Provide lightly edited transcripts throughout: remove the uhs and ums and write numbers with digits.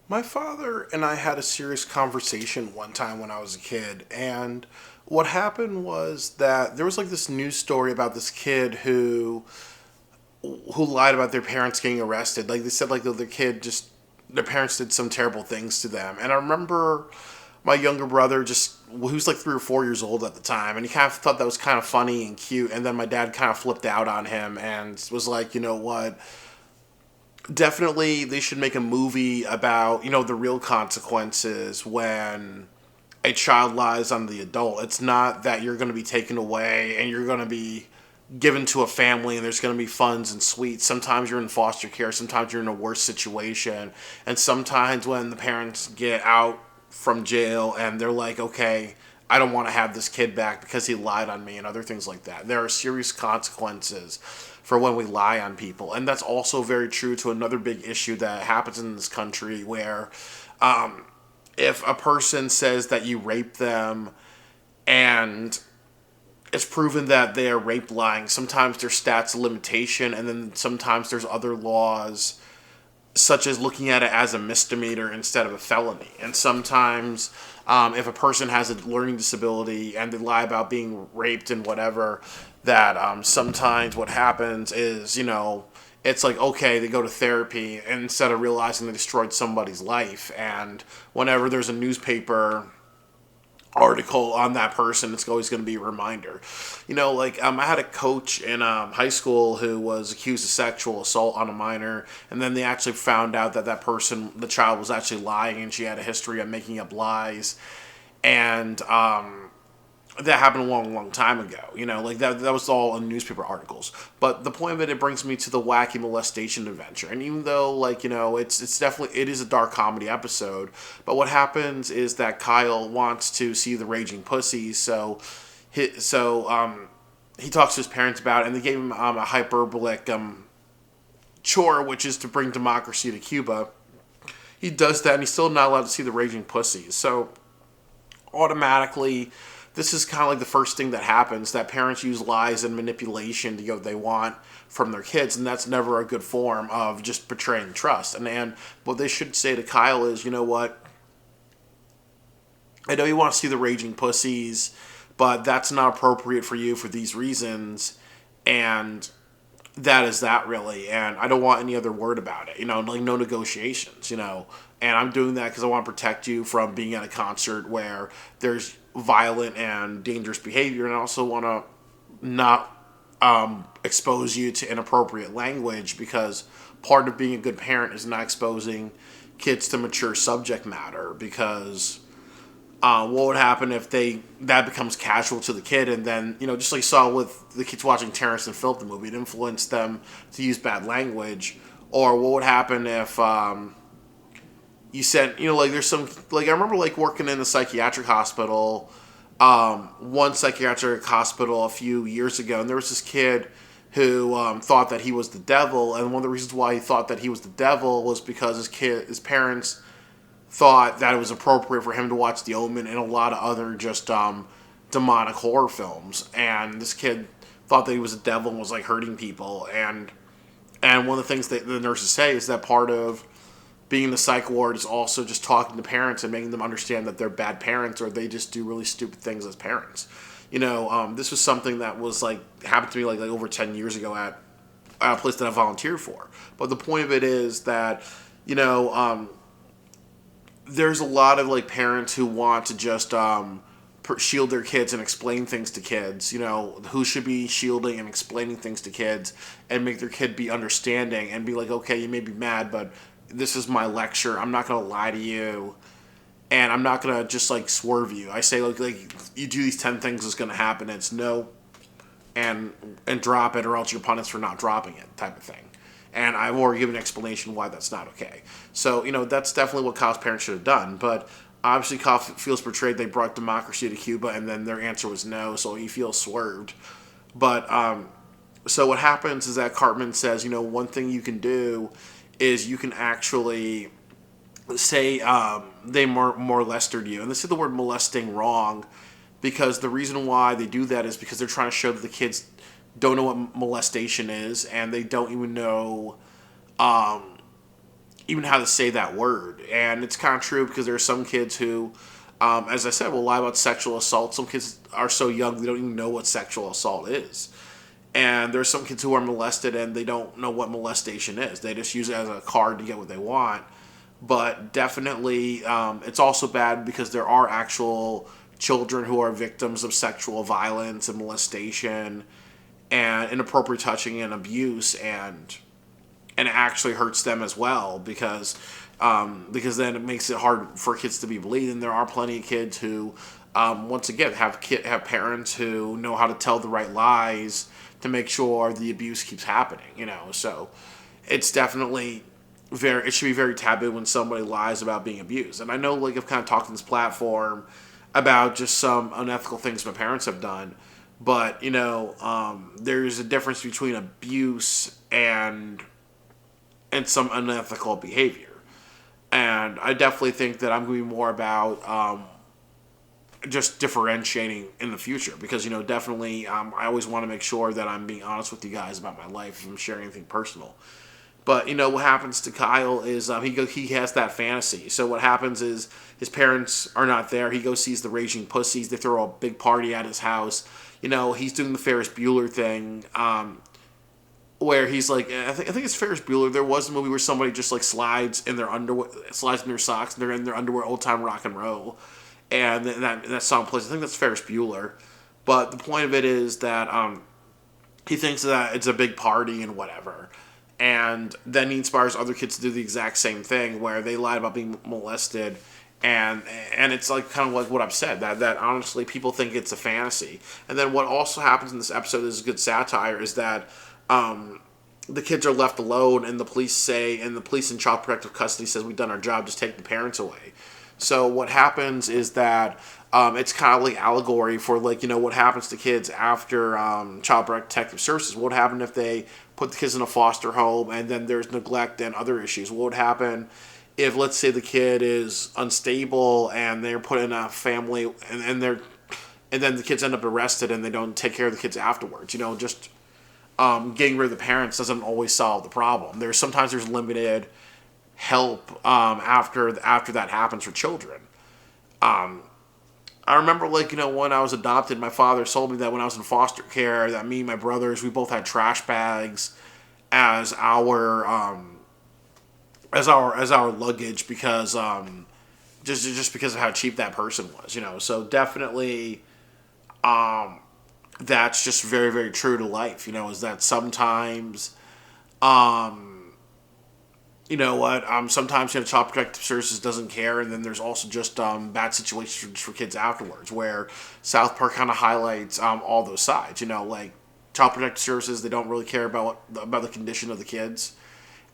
My father and I had a serious conversation one time when I was a kid, and what happened was that there was like this news story about this kid who lied about their parents getting arrested. Like they said, like the kid just their parents did some terrible things to them, and I remember my younger brother just he was like 3 or 4 years old at the time, and he kind of thought that was kind of funny and cute, and then my dad kind of flipped out on him and was like, you know what, definitely they should make a movie about the real consequences when a child lies on the adult. It's not that you're going to be taken away and you're going to be given to a family and there's going to be funds and sweets. Sometimes you're in foster care, sometimes you're in a worse situation, and sometimes when the parents get out from jail and they're like, okay, I don't want to have this kid back because he lied on me and other things like that. There are serious consequences for when we lie on people. And that's also very true to another big issue that happens in this country where if a person says that you raped them and it's proven that they are rape lying, sometimes there's stats of limitation, and then sometimes there's other laws such as looking at it as a misdemeanor instead of a felony. And sometimes, if a person has a learning disability and they lie about being raped and whatever, that sometimes what happens is, it's like, okay, they go to therapy and instead of realizing they destroyed somebody's life. And whenever there's a newspaper article on that person, it's always going to be a reminder. I had a coach in high school who was accused of sexual assault on a minor, and then they actually found out that the child, was actually lying, and she had a history of making up lies, and that happened a long, long time ago. That was all in newspaper articles. But the point of it brings me to the wacky molestation adventure. And even though, it's definitely it is a dark comedy episode. But what happens is that Kyle wants to see the raging pussies, he talks to his parents about it, and they gave him a hyperbolic chore, which is to bring democracy to Cuba. He does that, and he's still not allowed to see the raging pussies. So automatically, this is kind of like the first thing that happens, that parents use lies and manipulation to get what they want from their kids, and that's never a good form of just betraying trust. And what they should say to Kyle is, you know what, I know you want to see the raging pussies, but that's not appropriate for you for these reasons, and that is that really, and I don't want any other word about it, like no negotiations, and I'm doing that because I want to protect you from being at a concert where there's violent and dangerous behavior, and I also want to not expose you to inappropriate language, because part of being a good parent is not exposing kids to mature subject matter, because what would happen if that becomes casual to the kid, and then just like you saw with the kids watching Terrence and Philip the movie, it influenced them to use bad language. Or what would happen if you sent, like there's some, like I remember like working in a psychiatric hospital, one psychiatric hospital a few years ago, and there was this kid who thought that he was the devil, and one of the reasons why he thought that he was the devil was because his parents thought that it was appropriate for him to watch The Omen and a lot of other just demonic horror films. And this kid thought that he was a devil and was like hurting people. And one of the things that the nurses say is that part of being in the psych ward is also just talking to parents and making them understand that they're bad parents, or they just do really stupid things as parents. This was something that was like happened to me like over 10 years ago at a place that I volunteered for. But the point of it is that you know there's a lot of like parents who want to just shield their kids and explain things to kids, who should be shielding and explaining things to kids and make their kid be understanding and be like, okay, you may be mad, but this is my lecture. I'm not going to lie to you, and I'm not going to just like swerve you. I say like you do these 10 things, is going to happen. And it's no, and drop it, or else you're punished for not dropping it, type of thing. And I've already given an explanation why that's not okay. So, that's definitely what Kyle's parents should have done. But obviously, Kyle feels betrayed. They brought democracy to Cuba, and then their answer was no, so he feels swerved. But, so what happens is that Cartman says, one thing you can do is you can actually say they molested you. And they say the word molesting wrong, because the reason why they do that is because they're trying to show that the kids don't know what molestation is, and they don't even know even how to say that word. And it's kind of true because there are some kids who, as I said, will lie about sexual assault. Some kids are so young they don't even know what sexual assault is. And there's some kids who are molested and they don't know what molestation is. They just use it as a card to get what they want. But definitely, it's also bad because there are actual children who are victims of sexual violence and molestation and inappropriate touching and abuse, and it actually hurts them as well because then it makes it hard for kids to be believed. And there are plenty of kids who, once again, have parents who know how to tell the right lies to make sure the abuse keeps happening. So it's definitely it should be very taboo when somebody lies about being abused. And I know, like, I've kind of talked on this platform about just some unethical things my parents have done, but there's a difference between abuse and some unethical behavior. And I definitely think that I'm going to be more about just differentiating in the future because, definitely I always want to make sure that I'm being honest with you guys about my life if I'm sharing anything personal. But, what happens to Kyle is he has that fantasy. So what happens is his parents are not there. He goes sees the Raging Pussies. They throw a big party at his house. He's doing the Ferris Bueller thing. Where he's like, I think it's Ferris Bueller. There was a movie where somebody just like slides in their underwear, slides in their socks, and they're in their underwear, old time rock and roll, and that song plays. I think that's Ferris Bueller. But the point of it is that he thinks that it's a big party and whatever, and then he inspires other kids to do the exact same thing, where they lied about being molested. And it's like kind of like what I've said that honestly people think it's a fantasy. And then what also happens in this episode is good satire is that the kids are left alone, and the police in child protective custody says we've done our job, just take the parents away. So what happens is that it's kind of like allegory for what happens to kids after child protective services. What would happen if they put the kids in a foster home and then there's neglect and other issues? What would happen if, let's say, the kid is unstable and they're put in a family and then the kids end up arrested and they don't take care of the kids afterwards? Just getting rid of the parents doesn't always solve the problem. Sometimes there's limited help after that happens for children. I remember when I was adopted, my father told me that when I was in foster care, that me and my brothers, we both had trash bags as our luggage because just because of how cheap that person was. So definitely that's just very, very true to life, is that sometimes, sometimes Child Protective Services doesn't care, and then there's also just bad situations for kids afterwards, where South Park kind of highlights all those sides, like Child Protective Services, they don't really care about the condition of the kids.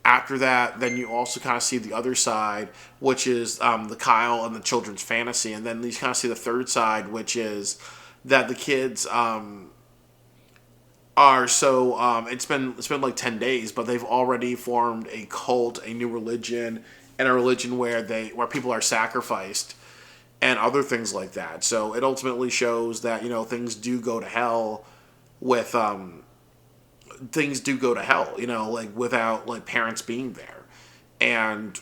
After that, then you also kind of see the other side, which is the Kyle and the children's fantasy, and then you kind of see the third side, which is that the kids are so it's been like 10 days, but they've already formed a cult, a new religion, and a religion where people are sacrificed and other things like that. So it ultimately shows that things do go to hell with like without like parents being there. And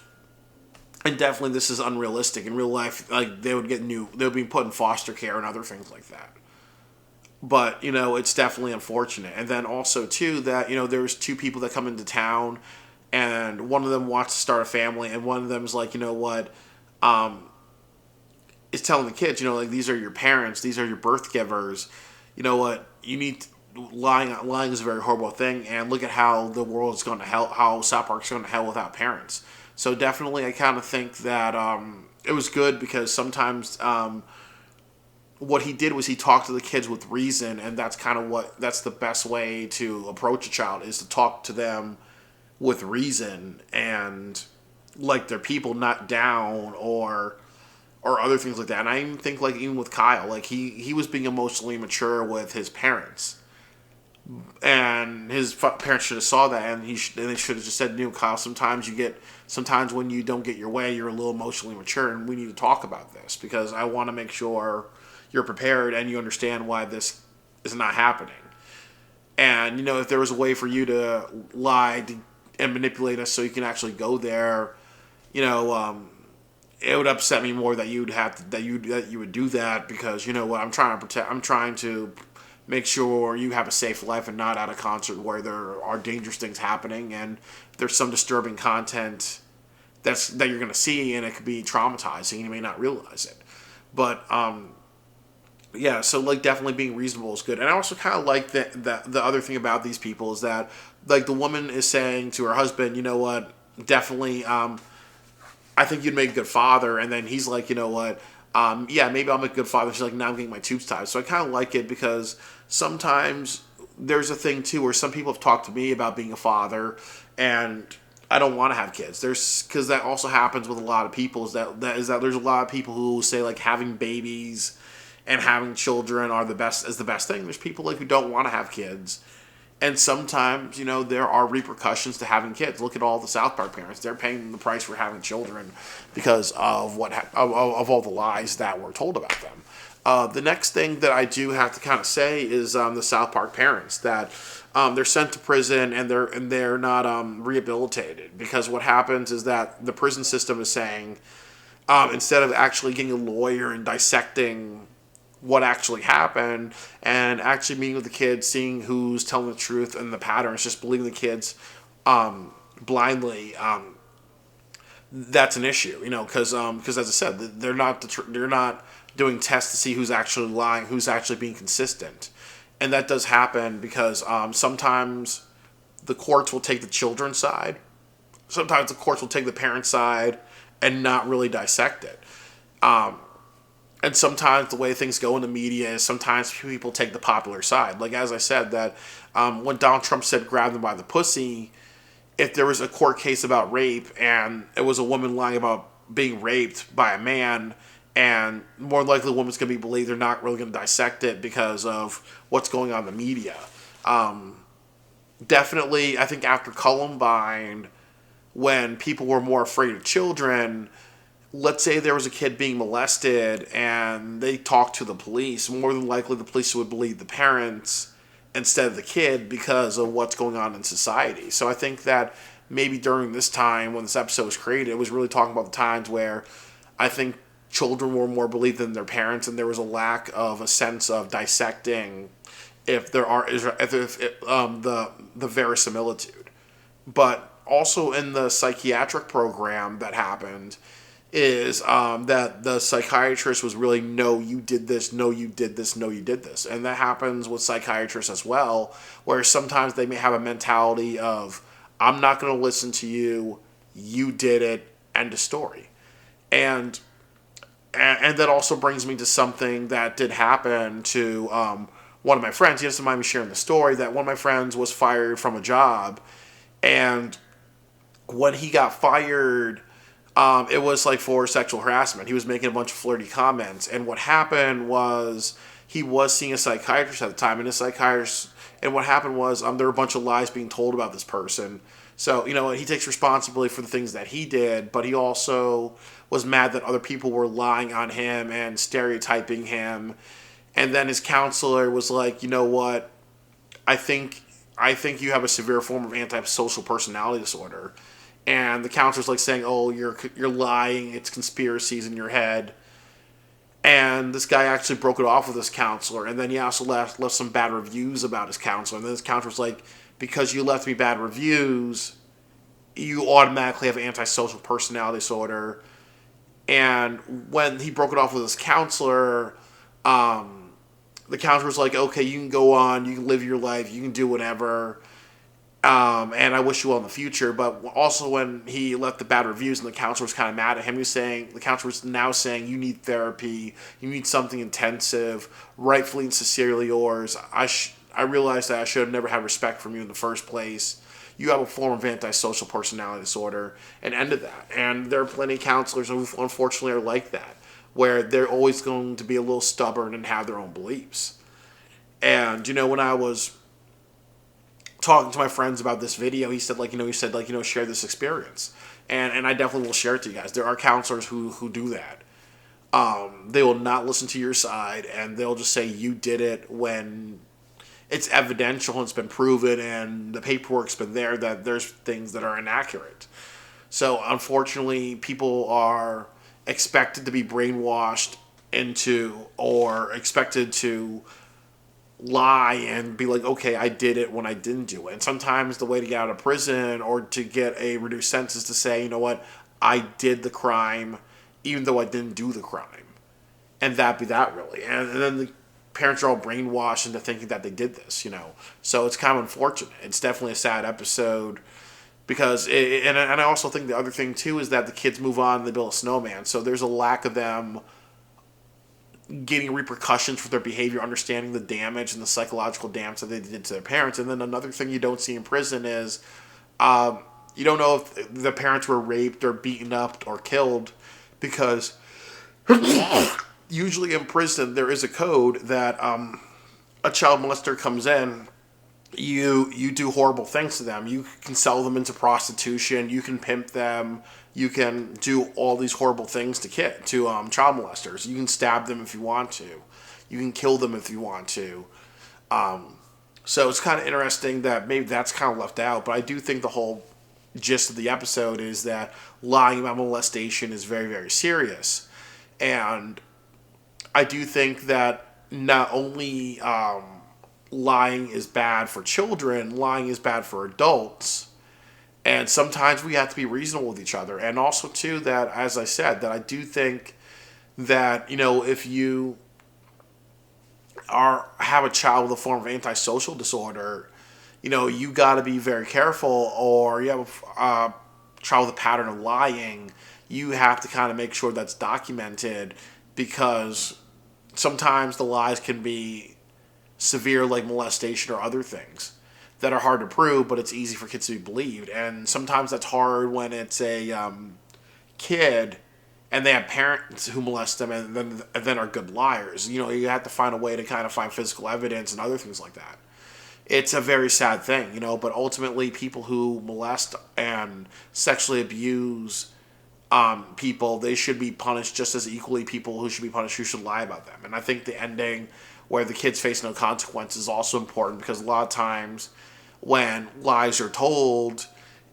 definitely this is unrealistic. In real life, like they would be put in foster care and other things like that. But, it's definitely unfortunate. And then also, too, that, there's two people that come into town, and one of them wants to start a family, and one of them is like, is telling the kids, these are your parents, these are your birth givers. You need lying is a very horrible thing, and look at how the world is going to hell, how South Park's going to hell without parents. So definitely I kind of think that it was good because sometimes what he did was he talked to the kids with reason, and that's the best way to approach a child, is to talk to them with reason and like they're people, not down or other things like that. And I even think even with Kyle, like he was being emotionally mature with his parents, and his parents should have saw that, and they should have just said, Kyle, sometimes when you don't get your way, you're a little emotionally mature, and we need to talk about this because I want to make sure you're prepared and you understand why this is not happening. And if there was a way for you to lie and manipulate us so you can actually go there, you know, it would upset me more that you'd have to, that you would do that, because you know what, I'm trying to make sure you have a safe life and not at a concert where there are dangerous things happening and there's some disturbing content that you're going to see, and it could be traumatizing and you may not realize it. But yeah, so like definitely being reasonable is good. And I also kind of like that the other thing about these people is that like the woman is saying to her husband, you know what, definitely I think you'd make a good father. And then he's like, you know what, yeah, maybe I'll make a good father. She's like, now I'm getting my tubes tied. So I kind of like it, because sometimes there's a thing too where some people have talked to me about being a father, and I don't want to have kids. Because that also happens with a lot of people, is that there's a lot of people who say like having babies and having children are the best thing. There's people like who don't want to have kids. And sometimes, you know, there are repercussions to having kids. Look at all the South Park parents; they're paying the price for having children because of of all the lies that were told about them. The next thing that I do have to kind of say is the South Park parents that they're sent to prison and they're not rehabilitated, because what happens is that the prison system is saying, instead of actually getting a lawyer and dissecting what actually happened and actually meeting with the kids, seeing who's telling the truth and the patterns, just believing the kids blindly, that's an issue, you know, because as I said, they're not doing tests to see who's actually lying, who's actually being consistent, and that does happen because sometimes the courts will take the children's side, sometimes the courts will take the parents' side and not really dissect it. And sometimes the way things go in the media is sometimes people take the popular side. Like, as I said, that when Donald Trump said grab them by the pussy, if there was a court case about rape and it was a woman lying about being raped by a man, and more likely the woman's going to be believed, they're not really going to dissect it because of what's going on in the media. Definitely, I think after Columbine, when people were more afraid of children, let's say there was a kid being molested and they talked to the police, more than likely the police would believe the parents instead of the kid because of what's going on in society. So I think that maybe during this time when this episode was created, it was really talking about the times where I think children were more believed than their parents, and there was a lack of a sense of dissecting if there are the verisimilitude. But also in the psychiatric program that happened is that the psychiatrist was really, no, you did this, no, you did this, no, you did this. And that happens with psychiatrists as well, where sometimes they may have a mentality of, I'm not going to listen to you, you did it, end of story. And that also brings me to something that did happen to one of my friends. He doesn't mind me sharing the story that one of my friends was fired from a job, and when he got fired, it was like for sexual harassment. He was making a bunch of flirty comments, and what happened was he was seeing a psychiatrist at the time, and what happened was there were a bunch of lies being told about this person. So, you know, he takes responsibility for the things that he did, but he also was mad that other people were lying on him and stereotyping him. And then his counselor was like, you know what, I think you have a severe form of antisocial personality disorder. And the counselor's like saying, oh, you're lying, it's conspiracies in your head. And this guy actually broke it off with his counselor. And then he also left some bad reviews about his counselor. And then his counselor's like, because you left me bad reviews, you automatically have antisocial personality disorder. And when he broke it off with his counselor, the counselor was like, okay, you can go on, you can live your life, you can do whatever. And I wish you well in the future. But also when he left the bad reviews and the counselor was kind of mad at him, the counselor was now saying, you need therapy, you need something intensive, rightfully and sincerely yours. I realized that I should have never had respect from you in the first place. You have a form of antisocial personality disorder, and ended that. And there are plenty of counselors who unfortunately are like that, where they're always going to be a little stubborn and have their own beliefs. And, you know, when I was talking to my friends about this video, he said, share this experience. And I definitely will share it to you guys. There are counselors who do that. They will not listen to your side, and they'll just say you did it when it's evidential and it's been proven and the paperwork's been there that there's things that are inaccurate. So unfortunately, people are expected to be brainwashed into or expected to lie and be like, okay, I did it when I didn't do it. And sometimes the way to get out of prison or to get a reduced sentence is to say, you know what, I did the crime even though I didn't do the crime. And that be that really. And then the parents are all brainwashed into thinking that they did this, you know. So it's kind of unfortunate. It's definitely a sad episode because, and I also think the other thing too is that the kids move on and they build a snowman. So there's a lack of them getting repercussions for their behavior, understanding the damage and the psychological damage that they did to their parents. And then another thing you don't see in prison is you don't know if the parents were raped or beaten up or killed because usually in prison there is a code that a child molester comes in, you do horrible things to them. You can sell them into prostitution. You can pimp them. You can do all these horrible things to child molesters. You can stab them if you want to. You can kill them if you want to. So it's kind of interesting that maybe that's kind of left out. But I do think the whole gist of the episode is that lying about molestation is very, very serious. And I do think that not only lying is bad for children, lying is bad for adults. And sometimes we have to be reasonable with each other. And also, too, that, as I said, that I do think that, you know, if you have a child with a form of antisocial disorder, you know, you got to be very careful. Or you have a child with a pattern of lying, you have to kind of make sure that's documented because sometimes the lies can be severe, like molestation or other things that are hard to prove, but it's easy for kids to be believed. And sometimes that's hard when it's a kid and they have parents who molest them and then are good liars. You know, you have to find a way to kind of find physical evidence and other things like that. It's a very sad thing, you know, but ultimately people who molest and sexually abuse people, they should be punished just as equally people who should be punished who should lie about them. And I think the ending where the kids face no consequences is also important because a lot of times when lies are told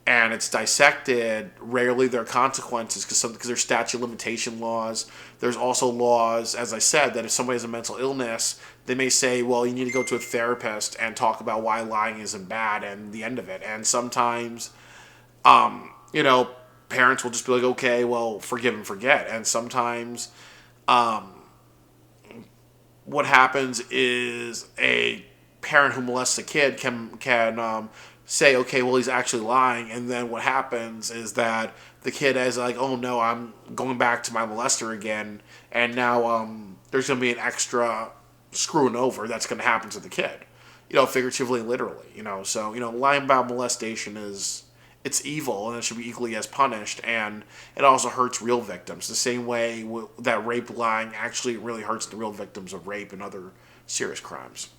and it's dissected, rarely there are consequences because there's statute of limitation laws. There's also laws, as I said, that if somebody has a mental illness, they may say, well, you need to go to a therapist and talk about why lying isn't bad and the end of it. And sometimes, you know, parents will just be like, okay, well, forgive and forget. And sometimes what happens is a parent who molests a kid can say, okay, well, he's actually lying. And then what happens is that the kid is like, oh, no, I'm going back to my molester again. And now there's going to be an extra screwing over that's going to happen to the kid, you know, figuratively and literally, you know. So, you know, lying about molestation it's evil and it should be equally as punished. And it also hurts real victims the same way that rape lying actually really hurts the real victims of rape and other serious crimes.